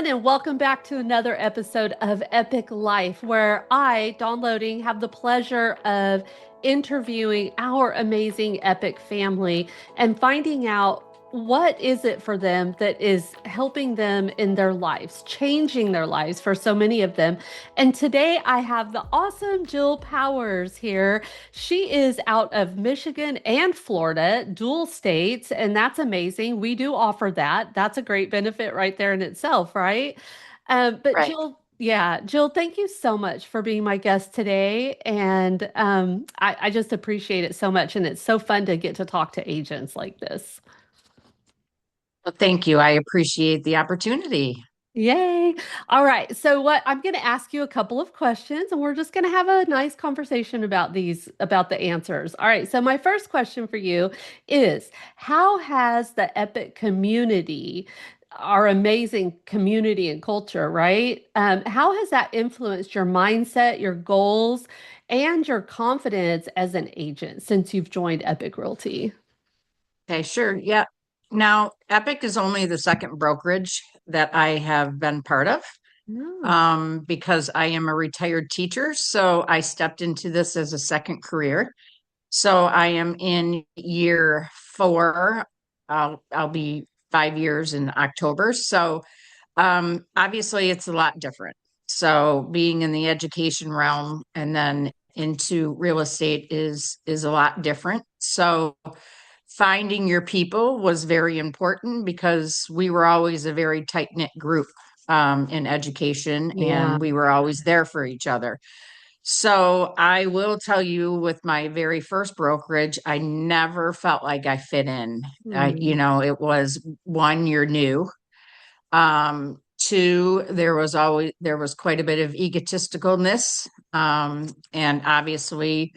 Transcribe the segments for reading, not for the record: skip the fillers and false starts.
everyone, and welcome back to another episode of Epic Life, where I, Dawn Loding, have the pleasure of interviewing our amazing Epic family and finding out what is it for them that is helping them in their lives, changing their lives for so many of them. And today I have the awesome Jill Powers here. She is out of Michigan and Florida, dual states, and that's amazing. We do offer that. That's a great benefit right there in itself, right? But Right. Jill, yeah, Jill, thank you so much for being my guest today. And I just appreciate it so much. And it's so fun to get to talk to agents like this. Well, thank you. I appreciate the opportunity. Yay. All right. So what I'm going to ask you a couple of questions and we're just going to have a nice conversation about the answers. All right. So my first question for you is, how has the Epic community, our amazing community and culture, right? How has that influenced your mindset, your goals, and your confidence as an agent since you've joined Epic Realty? Okay, sure. Yeah. Now, Epic is only the second brokerage that I have been part of No. because I am a retired teacher. So I stepped into this as a second career. So I am in year four. I'll be 5 years in October. So obviously it's a lot different. So being in the education realm and then into real estate is a lot different. So finding your people was very important because we were always a very tight-knit group in education Yeah. and we were always there for each other. So I will tell you with my very first brokerage, I never felt like I fit in. Hmm. It was one, you're new. Two, there was quite a bit of egotisticalness. And obviously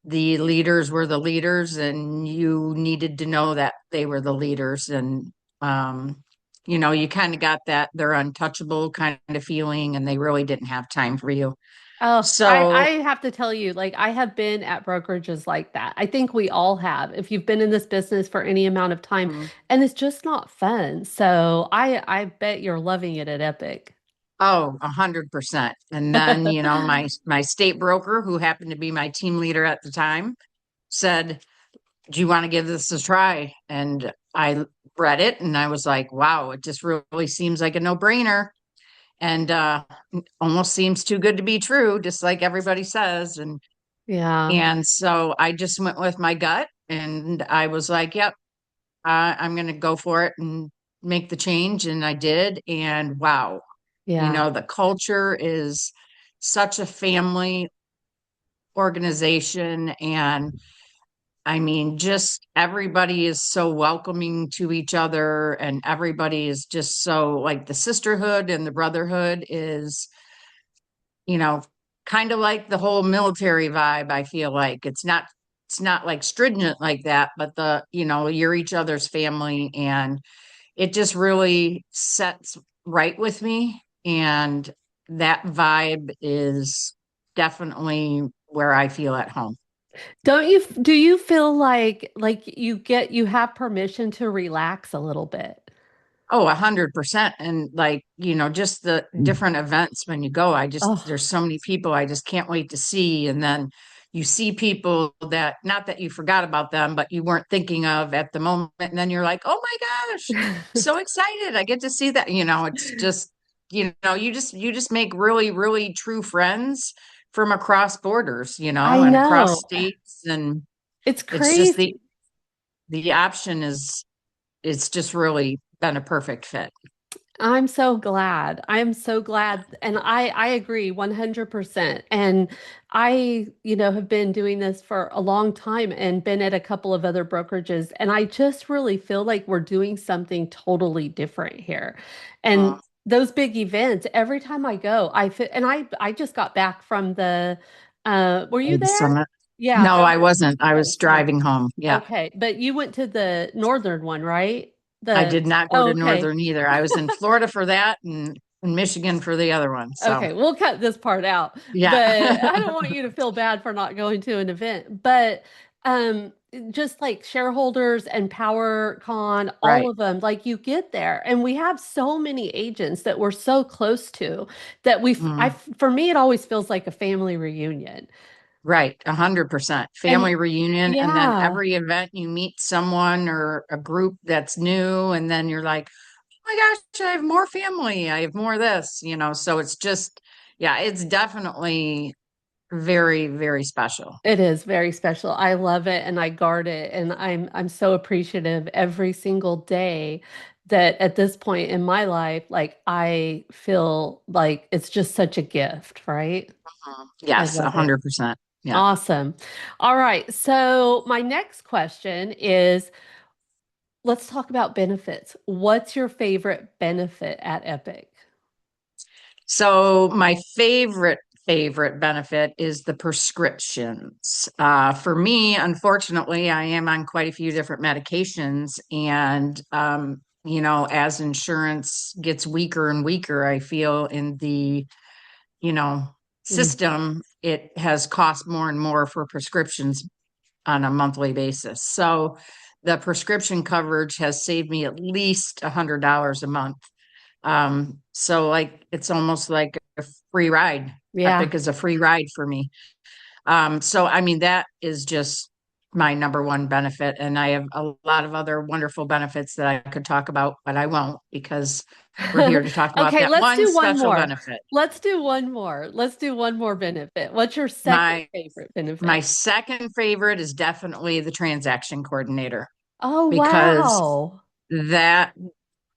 the leaders were the leaders and you needed to know that they were the leaders. And you kind of got that they're untouchable kind of feeling and they really didn't have time for you. Oh, I So have to tell you, like, I have been at brokerages like that. I think we all have, if you've been in this business for any amount of time, mm, and it's just not fun. So I bet you're loving it at Epic. oh, 100%. And then, my state broker, who happened to be my team leader at the time, said, "Do you want to give this a try?" And I read it and I was like, wow, it just really seems like a no-brainer. And almost seems too good to be true, just like everybody says. And Yeah, and so I just went with my gut and I was like, yep, I'm going to go for it and make the change. And I did. And wow, yeah. the culture is such a family organization. And I mean, just everybody is so welcoming to each other, and everybody is just so like the sisterhood and the brotherhood is, you know, kind of like the whole military vibe. I feel like it's not like stringent like that, but you're each other's family, and it just really sets right with me. And that vibe is definitely where I feel at home. Do you feel like you have permission to relax a little bit? Oh, 100%. And like, just the different events when you go, Oh, there's so many people I just can't wait to see. And then you see people that, not that you forgot about them, but you weren't thinking of at the moment. And then you're like, oh my gosh, so excited. I get to see that. It's just, you just make really, really true friends from across borders, I and across know. states. And It's it's just crazy. the option it's just really been a perfect fit. I'm so glad. I'm so glad. And I agree 100%. And have been doing this for a long time and been at a couple of other brokerages. And I just really feel like we're doing something totally different here. And Uh, those big events, every time I go, I just got back from were you the there? summit. Yeah, No, from I wasn't. I the was summit. driving home. Yeah. Okay. But you went to the northern one, right? I did not go Oh, to okay. Northern either. I was in Florida for that and in Michigan for the other one. So, Okay, we'll cut this part out, yeah. but I don't want you to feel bad for not going to an event. But just like shareholders and power con, all Right. of them, like you get there. And we have so many agents that we're so close to that Mhm. for me, it always feels like a family reunion. Right, 100%. And Family reunion, and then yeah, every event you meet someone or a group that's new, and then you're like, "Oh my gosh, I have more family. I have more of this," So it's just, yeah, it's definitely very, very special. it is very special. I love it and I guard it. And I'm so appreciative every single day that at this point in my life, like I feel like it's just such a gift, right? I Yes, love it. 100%. Yeah. Awesome. All right. So my next question is, let's talk about benefits. What's your favorite benefit at Epic? So my favorite benefit is the prescriptions. For me, unfortunately, I am on quite a few different medications, and as insurance gets weaker and weaker, I feel in the you know Mm, system, it has cost more and more for prescriptions on a monthly basis. So the prescription coverage has saved me at least $100 a month. So like it's almost like a free ride. yeah. Epic is a free ride for me. So I mean that is just my number one benefit. And I have a lot of other wonderful benefits that I could talk about, but I won't because we're here to talk about Okay, that let's one do one special more. benefit. Let's do one more. Let's do one more benefit. What's your second My favorite my benefit? second favorite is definitely the transaction coordinator Oh, because wow. that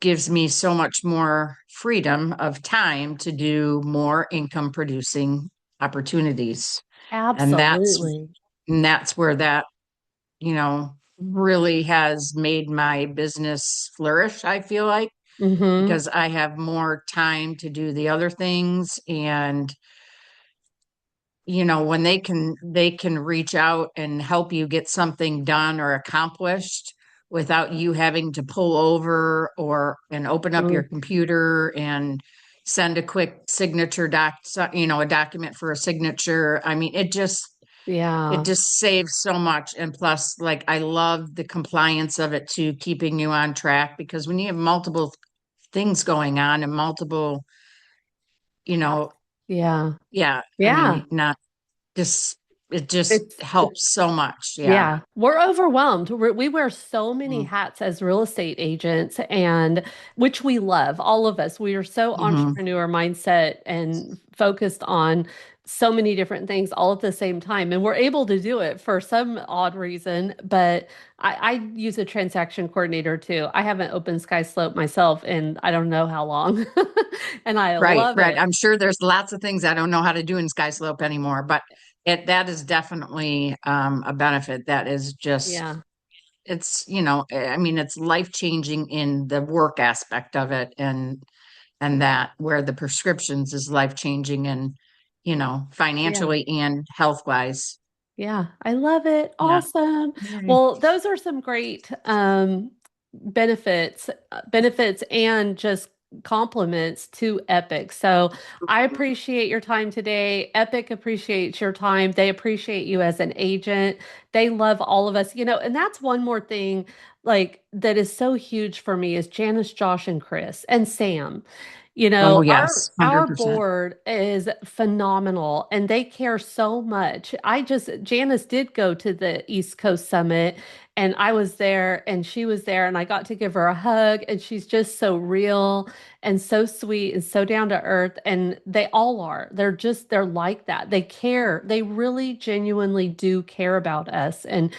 gives me so much more freedom of time to do more income producing opportunities. And that's Absolutely. and that's where that, really has made my business flourish, I feel like, Mm-hmm. because I have more time to do the other things. And when they can reach out and help you get something done or accomplished without you having to pull over or and open up your Mm, computer and send a quick signature a document for a signature. I mean, it yeah. just saves so much. And plus, like, I love the compliance of it too, keeping you on track, because when you have multiple things going on and multiple, you know Yeah. yeah, I Yeah. mean, not just it just It's helps so much. Yeah. Yeah, we're overwhelmed. We wear so many Mm-hmm. hats as real estate agents, and which we love, all of us. We are so Mm-hmm. entrepreneur mindset and focused on so many different things all at the same time. And we're able to do it for some odd reason. But I use a transaction coordinator too. I haven't opened Sky Slope myself in I don't know how long, and I Right, love right. it. I'm sure there's lots of things I don't know how to do in Sky Slope anymore, but that is definitely a benefit that is just Yeah, it's I mean, it's life changing in the work aspect of it, and that where the prescriptions is life changing, and yeah. financially and health wise. Yeah, I love it. Yeah. Awesome. Yay. Well, those are some great benefits and just compliments to Epic. So I appreciate your time today. Epic appreciates your time. They appreciate you as an agent. They love all of us, and that's one more thing like that is so huge for me is Janice, Josh, and Chris and Sam. Oh Our yes, our 100%. board is phenomenal and they care so much. Janice did go to the East Coast Summit and I was there and she was there and I got to give her a hug and she's just so real and so sweet and so down to earth and they all are. They're like that. They care. They really genuinely do care about us and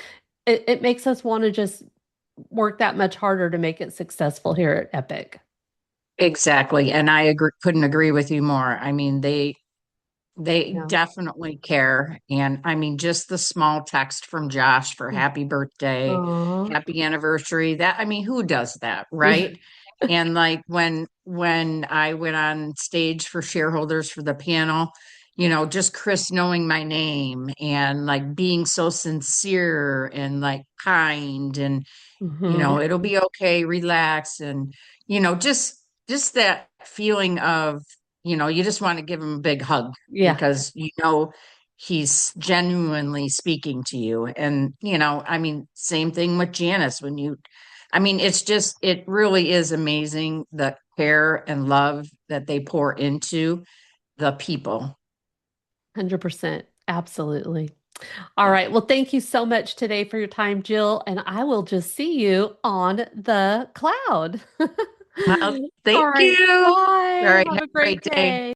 it makes us want to just work that much harder to make it successful here at Epic. Exactly. And I couldn't agree with you more. I mean, they Yeah. definitely care. And I mean, just the small text from Josh for happy birthday, Aw. happy anniversary. That, I mean, who does that, right? And like when I went on stage for shareholders for the panel, just Chris knowing my name and like being so sincere and like kind, and Hmm. it'll be okay, relax. And just that feeling of, you just want to give him a big hug, Yeah. because he's genuinely speaking to you. And, I mean, same thing with Janice I mean, it really is amazing the care and love that they pour into the people. 100%. Absolutely. All Yeah. right. Well, thank you so much today for your time, Jill. And I will just see you on the cloud. Well, All thank right. you. All Bye. right. Have Have a a great great day. day.